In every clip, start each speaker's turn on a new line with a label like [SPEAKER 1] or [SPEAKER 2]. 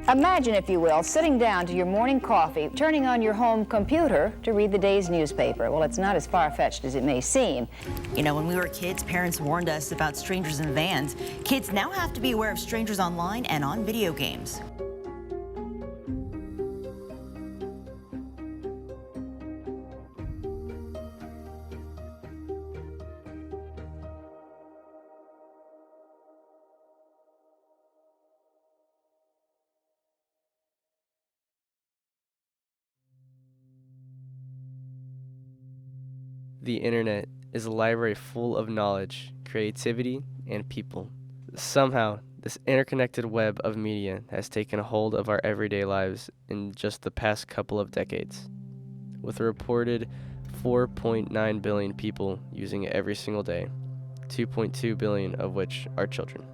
[SPEAKER 1] Imagine, if you will, sitting down to your morning coffee, turning on your home computer to read the day's newspaper. Well, it's not as far-fetched as it may seem.
[SPEAKER 2] You know, when we were kids, parents warned us about strangers in vans. Kids now have to be aware of strangers online and on video games.
[SPEAKER 3] The internet is a library full of knowledge, creativity, and people. Somehow, this interconnected web of media has taken a hold of our everyday lives in just the past couple of decades, with a reported 4.9 billion people using it every single day, 2.2 billion of which are children.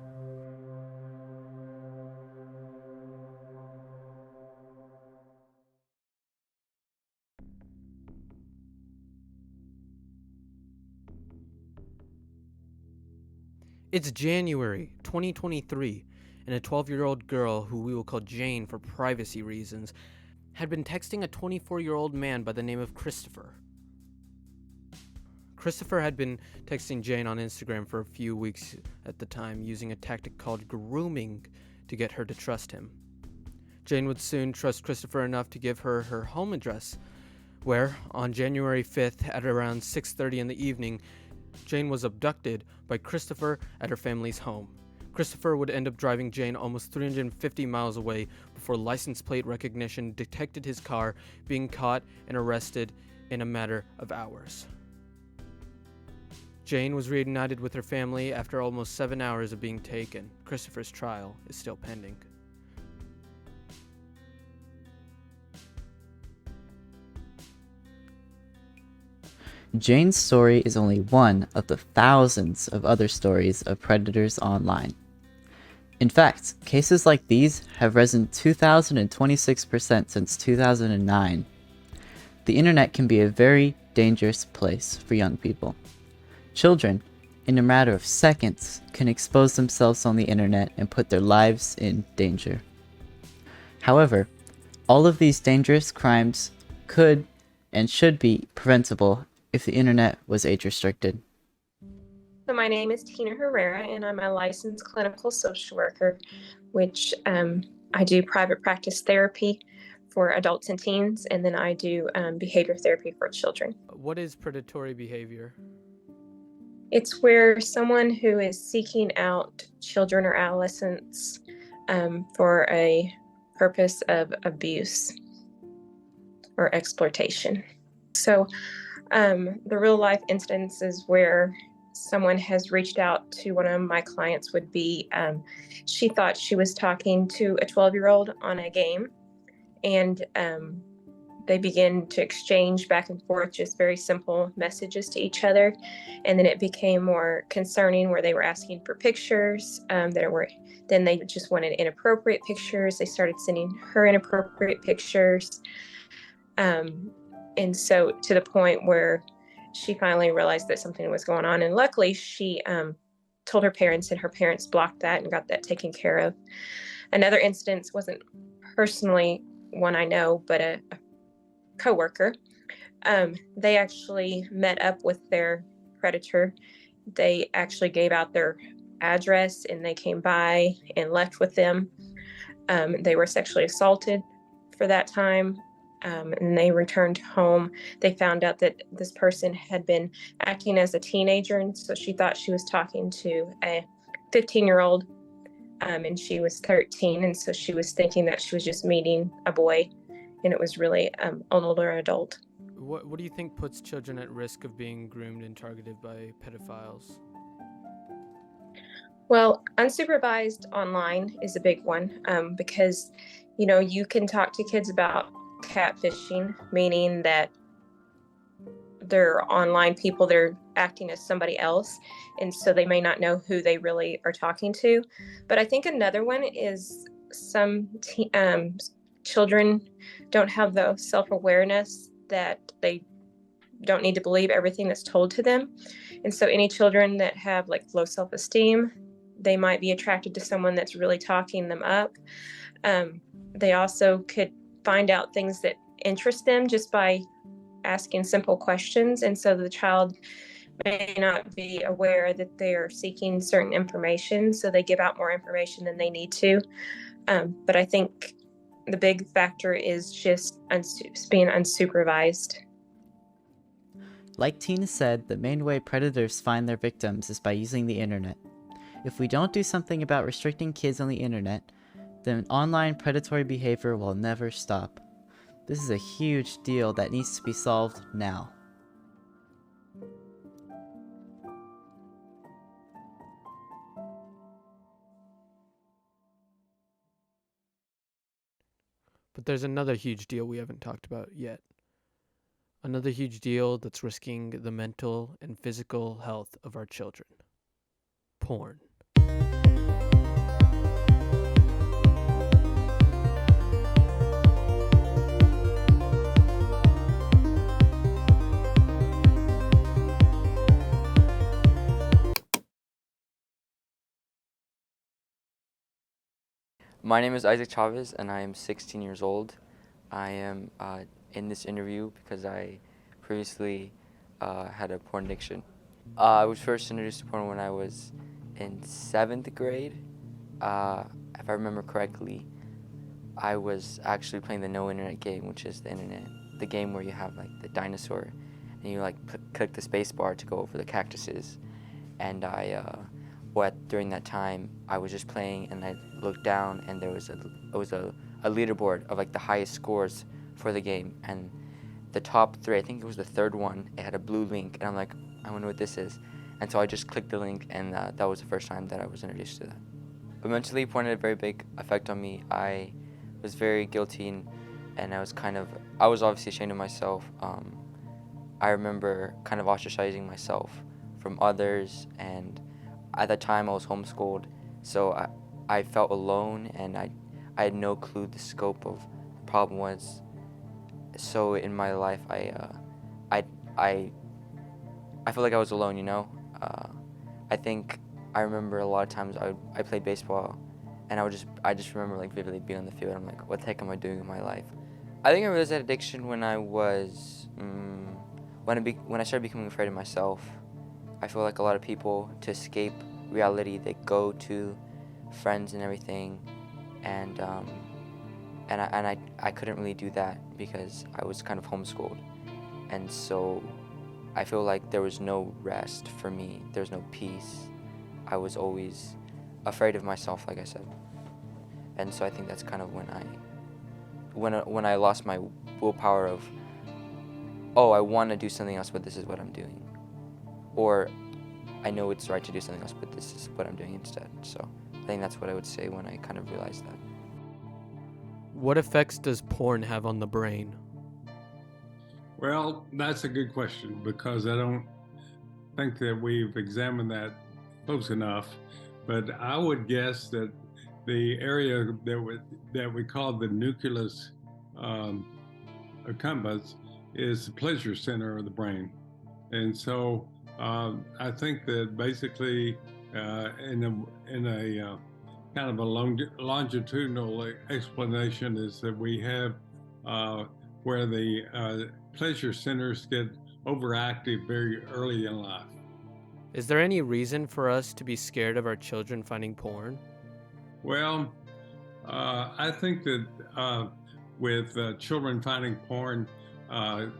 [SPEAKER 4] It's January 2023, and a 12-year-old girl, who we will call Jane for privacy reasons, had been texting a 24-year-old man by the name of Christopher. Christopher had been texting Jane on Instagram for a few weeks at the time, using a tactic called grooming to get her to trust him. Jane would soon trust Christopher enough to give her her home address, where, on January 5th at around 6:30 in the evening, Jane was abducted by Christopher at her family's home. Christopher would end up driving Jane almost 350 miles away before license plate recognition detected his car, being caught and arrested in a matter of hours. Jane was reunited with her family after almost 7 hours of being taken. Christopher's trial is still pending.
[SPEAKER 5] Jane's story is only one of the thousands of other stories of predators online. In fact, cases like these have risen 2,026% since 2009. The internet can be a very dangerous place for young people. Children, in a matter of seconds, can expose themselves on the internet and put their lives in danger. However, all of these dangerous crimes could and should be preventable if the internet was age restricted.
[SPEAKER 6] So my name is Tina Herrera, and I'm a licensed clinical social worker, which I do private practice therapy for adults and teens, and then I do behavior therapy for children.
[SPEAKER 4] What is predatory behavior?
[SPEAKER 6] It's where someone who is seeking out children or adolescents for a purpose of abuse or exploitation. So the real life instances where someone has reached out to one of my clients would be, she thought she was talking to a 12-year-old on a game, and they begin to exchange back and forth just very simple messages to each other. And then it became more concerning, where they were asking for pictures. Then they just wanted inappropriate pictures. They started sending her inappropriate pictures. And so to the point where she finally realized that something was going on. And luckily she told her parents, and her parents blocked that and got that taken care of. Another instance wasn't personally one I know, but a coworker. They actually met up with their predator. They actually gave out their address, and they came by and left with them. They were sexually assaulted for that time. And they returned home. They found out that this person had been acting as a teenager, and so she thought she was talking to a 15-year-old, and she was 13, and so she was thinking that she was just meeting a boy, and it was really an older adult.
[SPEAKER 4] What do you think puts children at risk of being groomed and targeted by pedophiles?
[SPEAKER 6] Well, unsupervised online is a big one, because, you can talk to kids about catfishing, meaning that they're online people, they're acting as somebody else, and so they may not know who they really are talking to. But I think another one is some children don't have the self-awareness that don't need to believe everything that's told to them. And so any children that have like low self-esteem, they might be attracted to someone that's really talking them up. They also could find out things that interest them just by asking simple questions. And so the child may not be aware that they are seeking certain information, so they give out more information than they need to. But I think the big factor is just being unsupervised.
[SPEAKER 5] Like Tina said, the main way predators find their victims is by using the internet. If we don't do something about restricting kids on the internet, then online predatory behavior will never stop. This is a huge deal that needs to be solved now.
[SPEAKER 4] But there's another huge deal we haven't talked about yet. Another huge deal that's risking the mental and physical health of our children. Porn.
[SPEAKER 7] My name is Isaac Chavez, and I am 16 years old. I am in this interview because I previously had a porn addiction. I was first introduced to porn when I was in 7th grade. If I remember correctly, I was actually playing the no internet game, which is the game where you have like the dinosaur, and you like click the space bar to go over the cactuses. And during that time, I was just playing, and I looked down, and there was a leaderboard of like the highest scores for the game, and the top 3, I think it was the 3rd one, it had a blue link, and I'm like, I wonder what this is. And so I just clicked the link, and that was the first time that I was introduced to that. But mentally, porn had a very big effect on me. I was very guilty, and I was obviously ashamed of myself. I remember kind of ostracizing myself from others, and at that time I was homeschooled, so I felt alone, and I had no clue the scope of the problem was. So in my life, I felt like I was alone, you know. I remember a lot of times I played baseball, and I just remember like vividly being on the field. I'm like, what the heck am I doing in my life? I think I realized that addiction when I was when I started becoming afraid of myself. I feel like a lot of people, to escape reality, they go to friends and everything, and I couldn't really do that because I was kind of homeschooled, and so I feel like there was no rest for me. There was no peace. I was always afraid of myself, like I said, and so I think that's kind of when I lost my willpower of, oh, I want to do something else, but this is what I'm doing. Or I know it's right to do something else, but this is what I'm doing instead. So I think that's what I would say when I kind of realized that.
[SPEAKER 4] What effects does porn have on the brain?
[SPEAKER 8] Well, that's a good question, because I don't think that we've examined that close enough. But I would guess that the area that we call the nucleus accumbens is the pleasure center of the brain. And so I think that basically in a kind of a longitudinal explanation is that we have where the pleasure centers get overactive very early in life.
[SPEAKER 4] Is there any reason for us to be scared of our children finding porn?
[SPEAKER 8] Well, I think that with children finding porn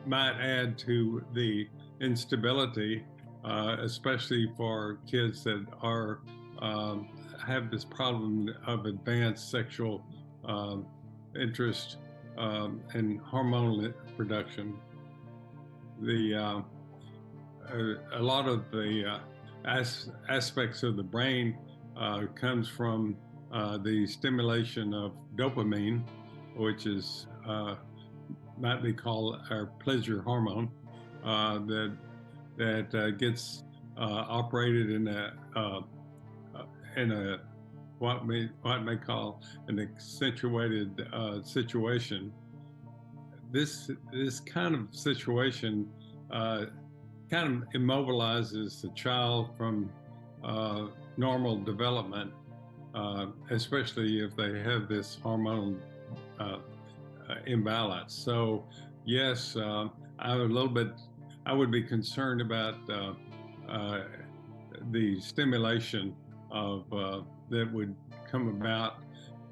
[SPEAKER 8] might add to the instability, especially for kids that are have this problem of advanced sexual interest and hormonal production. A lot of the aspects of the brain comes from the stimulation of dopamine, which is might be called our pleasure hormone, that gets operated in a what may call an accentuated situation. This kind of situation kind of immobilizes the child from normal development, especially if they have this hormone imbalance. So, yes, I would be concerned about the stimulation of that would come about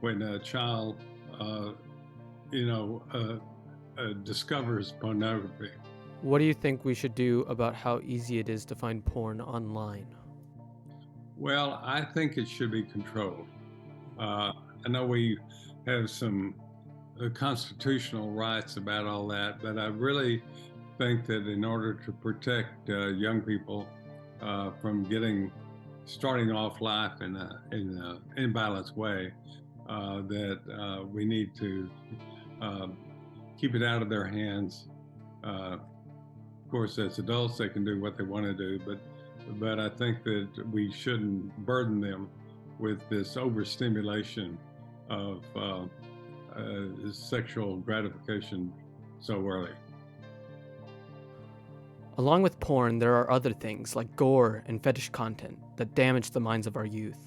[SPEAKER 8] when a child, discovers pornography.
[SPEAKER 4] What do you think we should do about how easy it is to find porn online?
[SPEAKER 8] Well, I think it should be controlled. I know we have some constitutional rights about all that, but I really think that in order to protect young people from starting off life in an imbalanced way, that we need to keep it out of their hands. Of course, as adults, they can do what they want to do, but I think that we shouldn't burden them with this overstimulation of sexual gratification so early.
[SPEAKER 4] Along with porn, there are other things like gore and fetish content that damage the minds of our youth.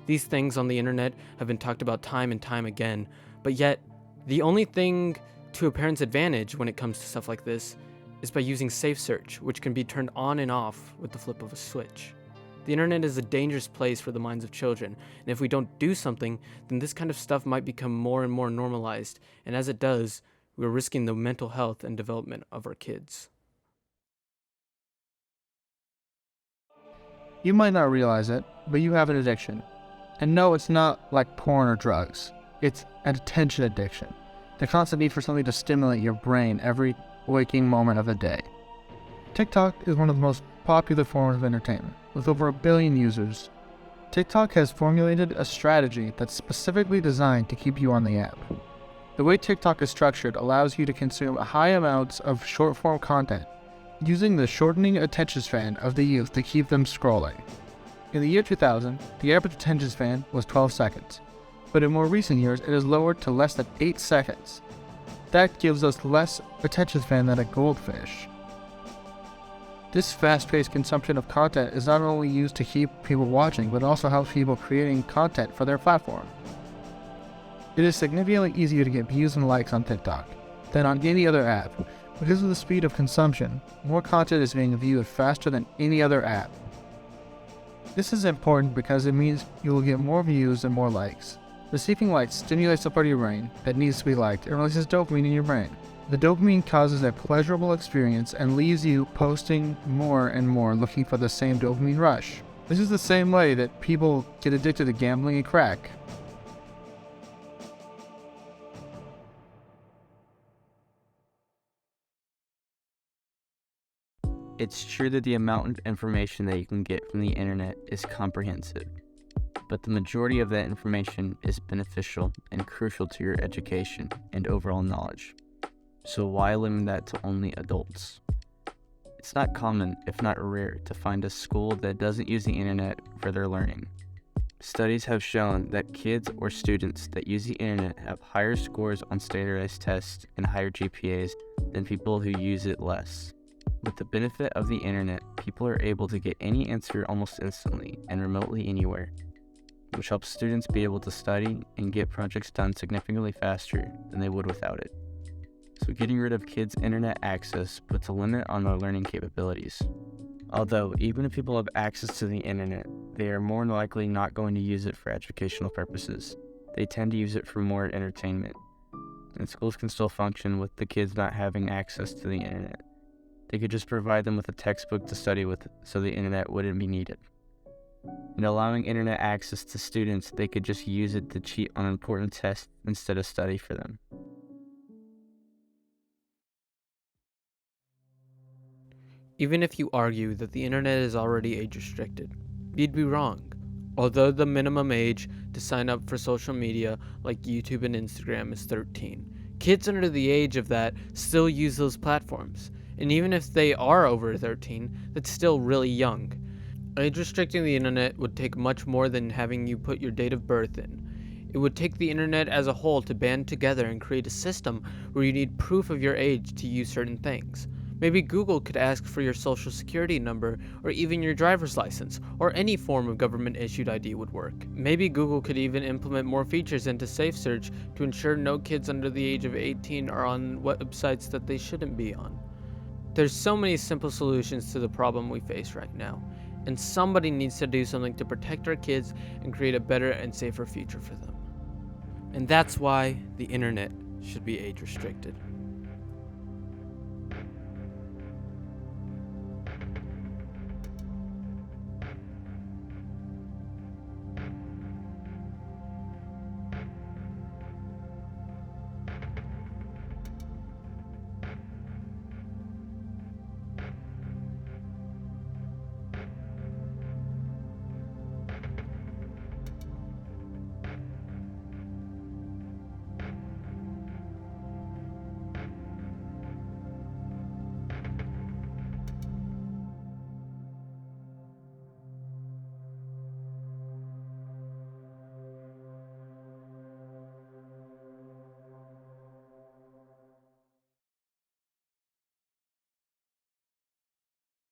[SPEAKER 4] These things on the internet have been talked about time and time again, but yet the only thing to a parent's advantage when it comes to stuff like this is by using safe search, which can be turned on and off with the flip of a switch. The internet is a dangerous place for the minds of children, and if we don't do something, then this kind of stuff might become more and more normalized, and as it does, we're risking the mental health and development of our kids.
[SPEAKER 9] You might not realize it, but you have an addiction. And no, it's not like porn or drugs. It's an attention addiction. The constant need for something to stimulate your brain every waking moment of the day. TikTok is one of the most popular forms of entertainment, with over 1 billion users. TikTok has formulated a strategy that's specifically designed to keep you on the app. The way TikTok is structured allows you to consume high amounts of short-form content, using the shortening attention span of the youth to keep them scrolling. In the year 2000, the average attention span was 12 seconds, but in more recent years it is lowered to less than 8 seconds. That gives us less attention span than a goldfish. This fast-paced consumption of content is not only used to keep people watching, but also helps people creating content for their platform. It is significantly easier to get views and likes on TikTok than on any other app. Because of the speed of consumption, more content is being viewed faster than any other app. This is important because it means you will get more views and more likes. Receiving likes stimulates the part of your brain that needs to be liked and releases dopamine in your brain. The dopamine causes a pleasurable experience and leaves you posting more and more looking for the same dopamine rush. This is the same way that people get addicted to gambling and crack.
[SPEAKER 5] It's true that the amount of information that you can get from the internet is comprehensive, but the majority of that information is beneficial and crucial to your education and overall knowledge. So why limit that to only adults? It's not common, if not rare, to find a school that doesn't use the internet for their learning. Studies have shown that kids or students that use the internet have higher scores on standardized tests and higher GPAs than people who use it less. With the benefit of the internet, people are able to get any answer almost instantly and remotely anywhere, which helps students be able to study and get projects done significantly faster than they would without it. So getting rid of kids' internet access puts a limit on their learning capabilities. Although, even if people have access to the internet, they are more likely not going to use it for educational purposes. They tend to use it for more entertainment. And schools can still function with the kids not having access to the internet. They could just provide them with a textbook to study with so the internet wouldn't be needed. And allowing internet access to students, they could just use it to cheat on important tests instead of study for them.
[SPEAKER 4] Even if you argue that the internet is already age restricted, you'd be wrong. Although the minimum age to sign up for social media like YouTube and Instagram is 13, kids under the age of that still use those platforms. And even if they are over 13, that's still really young. Age restricting the internet would take much more than having you put your date of birth in. It would take the internet as a whole to band together and create a system where you need proof of your age to use certain things. Maybe Google could ask for your social security number or even your driver's license, or any form of government-issued ID would work. Maybe Google could even implement more features into Safe Search to ensure no kids under the age of 18 are on websites that they shouldn't be on. There's so many simple solutions to the problem we face right now, and somebody needs to do something to protect our kids and create a better and safer future for them. And that's why the internet should be age restricted.